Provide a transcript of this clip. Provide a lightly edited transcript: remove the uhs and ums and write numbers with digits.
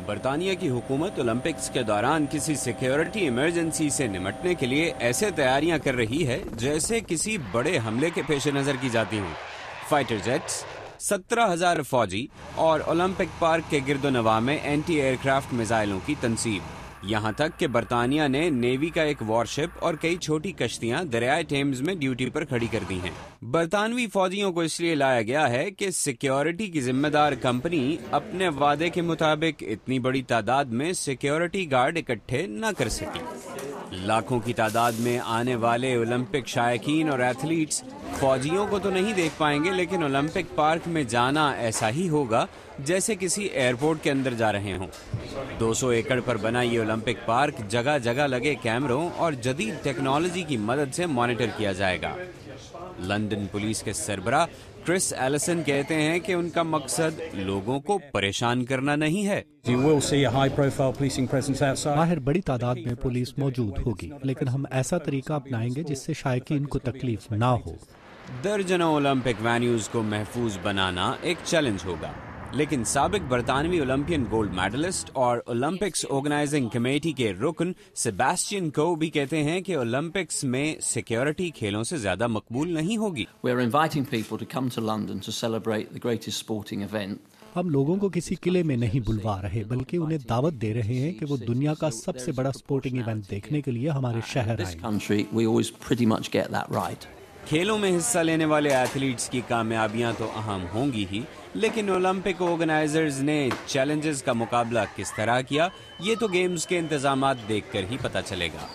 برطانیہ کی حکومت اولمپکس کے دوران کسی سیکیورٹی ایمرجنسی سے نمٹنے کے لیے ایسے تیاریاں کر رہی ہے جیسے کسی بڑے حملے کے پیش نظر کی جاتی ہوں۔ فائٹر جیٹس، 17,000 فوجی اور اولمپک پارک کے گرد و نواح میں اینٹی ایئر کرافٹ میزائلوں کی تنصیب، یہاں تک کہ برطانیہ نے نیوی کا ایک وارشپ اور کئی چھوٹی کشتیاں دریائے ٹیمز میں ڈیوٹی پر کھڑی کر دی ہیں۔ برطانوی فوجیوں کو اس لیے لایا گیا ہے کہ سیکیورٹی کی ذمہ دار کمپنی اپنے وعدے کے مطابق اتنی بڑی تعداد میں سیکیورٹی گارڈ اکٹھے نہ کر سکی۔ لاکھوں کی تعداد میں آنے والے اولمپک شائقین اور ایتھلیٹس فوجیوں کو تو نہیں دیکھ پائیں گے، لیکن اولمپک پارک میں جانا ایسا ہی ہوگا جیسے کسی ایئرپورٹ کے اندر جا رہے ہوں۔ 200 ایکڑ پر بنا یہ اولمپک پارک جگہ جگہ لگے کیمروں اور جدید ٹیکنالوجی کی مدد سے مانیٹر کیا جائے گا۔ لندن پولیس کے سربراہ کرس ایلسن کہتے ہیں کہ ان کا مقصد لوگوں کو پریشان کرنا نہیں ہے۔ باہر بڑی تعداد میں پولیس موجود ہوگی، لیکن ہم ایسا طریقہ اپنائیں گے جس سے شائقین کو تکلیف نہ ہو۔ درجنوں اولمپک وینیوز کو محفوظ بنانا ایک چیلنج ہوگا، لیکن سابق برطانوی اولمپئن گولڈ میڈلسٹ اور اولمپکس آرگنائزنگ کمیٹی کے رکن سیباسٹین کو بھی کہتے ہیں کہ اولمپکس میں سیکیورٹی کھیلوں سے زیادہ مقبول نہیں ہوگی۔ ہم لوگوں کو کسی قلعے میں نہیں بلوا رہے، بلکہ انہیں دعوت دے رہے ہیں کہ وہ دنیا کا سب سے بڑا سپورٹنگ ایونٹ دیکھنے کے لیے ہمارے شہر آئیں۔ کھیلوں میں حصہ لینے والے ایتھلیٹس کی کامیابیاں تو اہم ہوں گی ہی، لیکن اولمپک آرگنائزرز نے چیلنجز کا مقابلہ کس طرح کیا، یہ تو گیمز کے انتظامات دیکھ کر ہی پتہ چلے گا۔